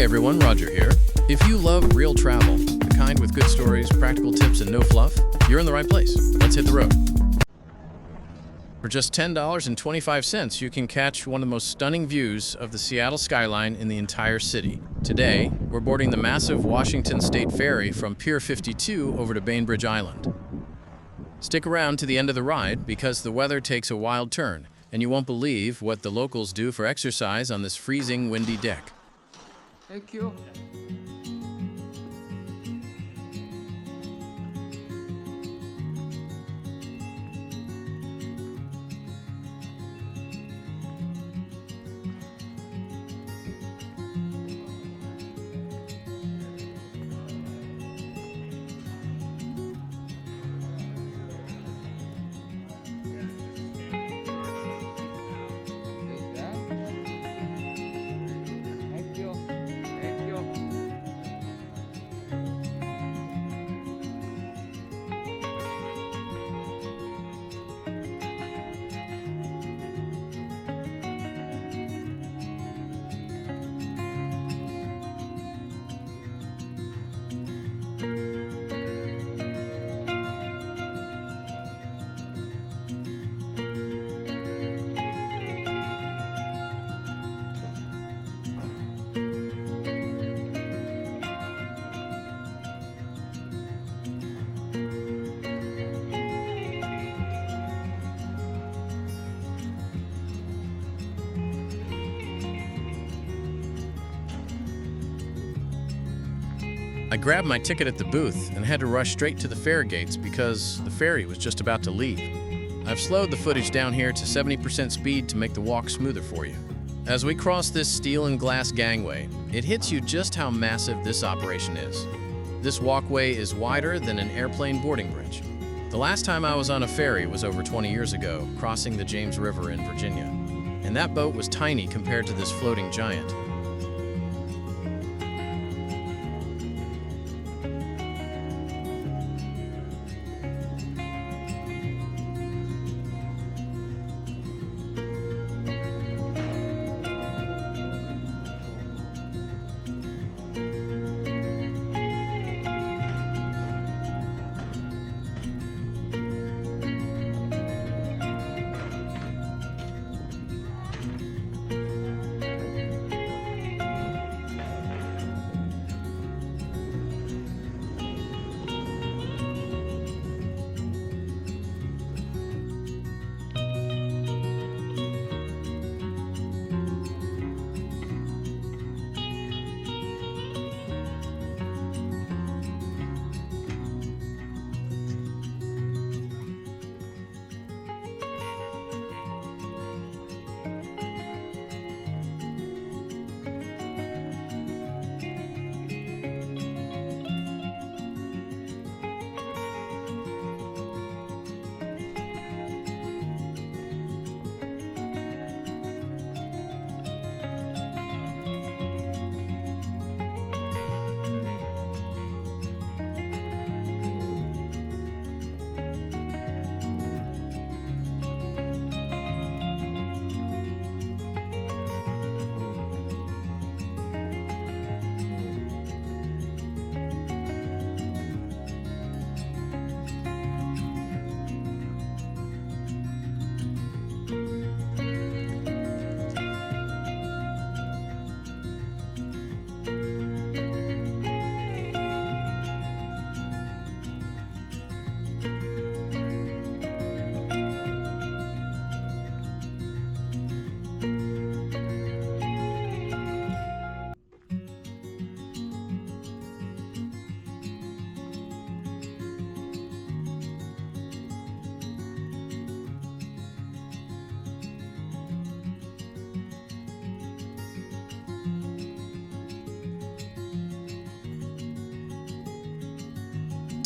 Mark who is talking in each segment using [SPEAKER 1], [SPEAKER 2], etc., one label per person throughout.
[SPEAKER 1] everyone, Roger here. If you love real travel, the kind with good stories, practical tips, and no fluff, you're in the right place. Let's hit the road. For just $10.25, you can catch one of the most stunning views of the Seattle Skyline in the entire city. Today, we're boarding the massive Washington State Ferry from Pier 52 over to Bainbridge Island. Stick around to the end of the ride because the weather takes a wild turn, and you won't believe what the locals do for exercise on this freezing, windy deck.
[SPEAKER 2] Thank you.
[SPEAKER 1] I grabbed my ticket at the booth and had to rush straight to the fare gates because the ferry was just about to leave. I've slowed the footage down here to 70% speed to make the walk smoother for you. As we cross this steel and glass gangway, it hits you just how massive this operation is. This walkway is wider than an airplane boarding bridge. The last time I was on a ferry was over 20 years ago, crossing the James River in Virginia. And that boat was tiny compared to this floating giant.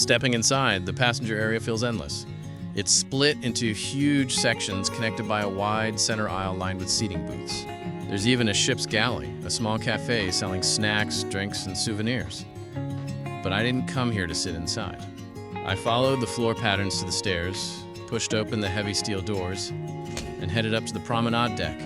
[SPEAKER 1] Stepping inside, the passenger area feels endless. It's split into huge sections connected by a wide center aisle lined with seating booths. There's even a ship's galley, a small cafe selling snacks, drinks, and souvenirs. But I didn't come here to sit inside. I followed the floor patterns to the stairs, pushed open the heavy steel doors, and headed up to the promenade deck.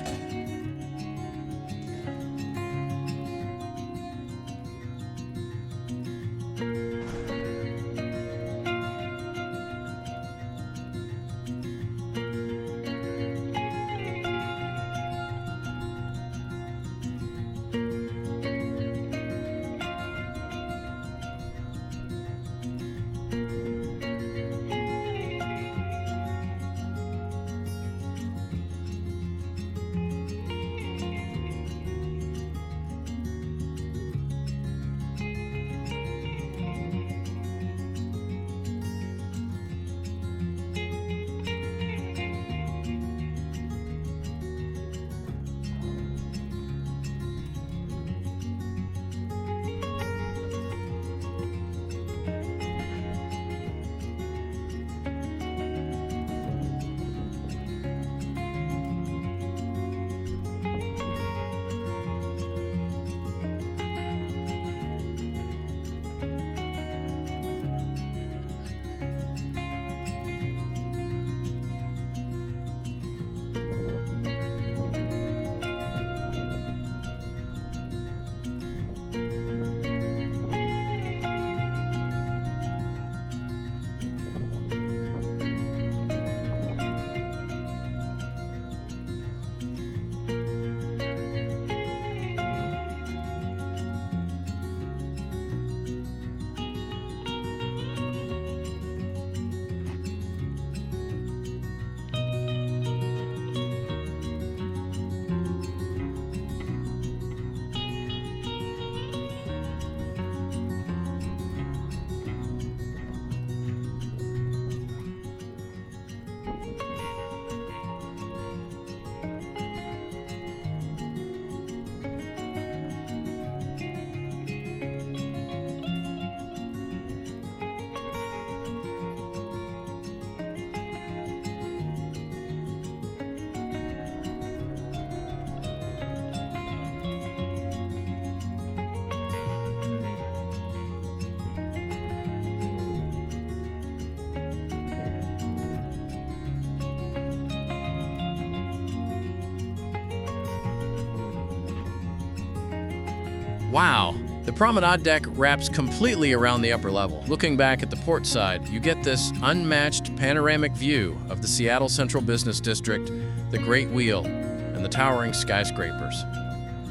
[SPEAKER 1] Wow! The promenade deck wraps completely around the upper level. Looking back at the port side, you get this unmatched panoramic view of the Seattle Central Business District, the Great Wheel, and the towering skyscrapers.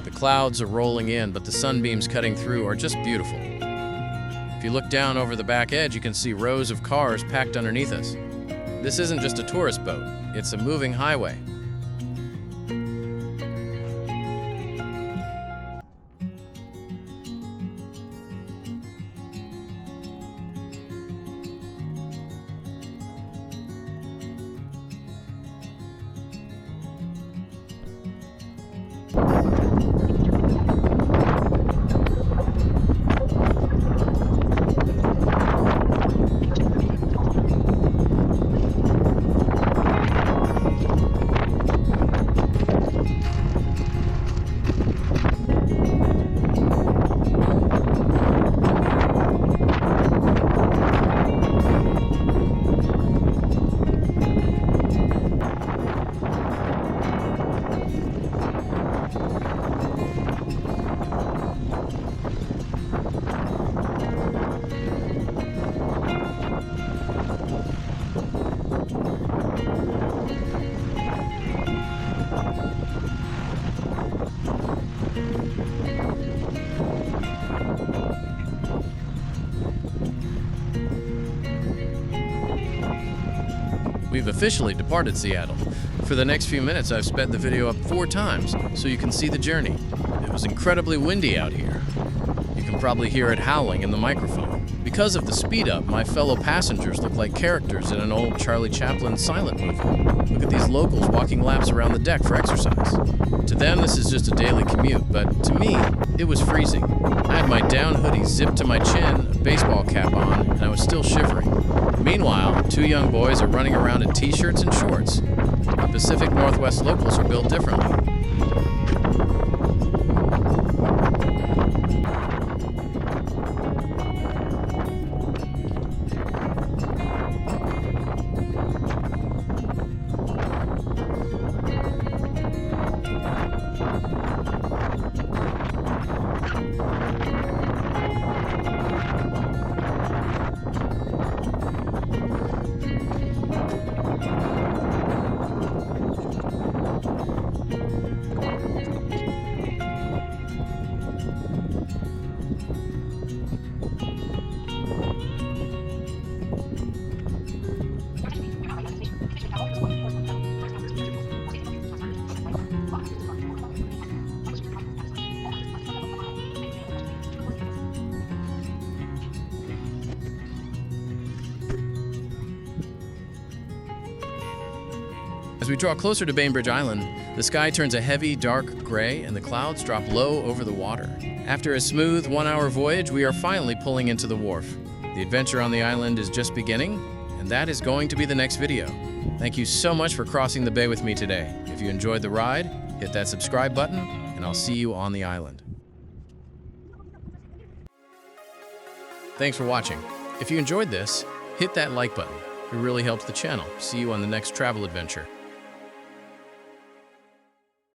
[SPEAKER 1] The clouds are rolling in, but the sunbeams cutting through are just beautiful. If you look down over the back edge, you can see rows of cars packed underneath us. This isn't just a tourist boat, it's a moving highway. We've officially departed Seattle. For the next few minutes, I've sped the video up 4 times so you can see the journey. It was incredibly windy out here. You can probably hear it howling in the microphone. Because of the speed up, my fellow passengers look like characters in an old Charlie Chaplin silent movie. Look at these locals walking laps around the deck for exercise. To them, this is just a daily commute, but to me, it was freezing. I had my down hoodie zipped to my chin, a baseball cap on, and I was still shivering. Meanwhile, 2 young boys are running around in t-shirts and shorts. The Pacific Northwest locals are built differently. As we draw closer to Bainbridge Island, the sky turns a heavy, dark gray and the clouds drop low over the water. After a smooth 1-hour voyage, we are finally pulling into the wharf. The adventure on the island is just beginning, and that is going to be the next video. Thank you so much for crossing the bay with me today. If you enjoyed the ride, hit that subscribe button, and I'll see you on the island. Thanks for watching. If you enjoyed this, hit that like button. It really helps the channel. See you on the next travel adventure.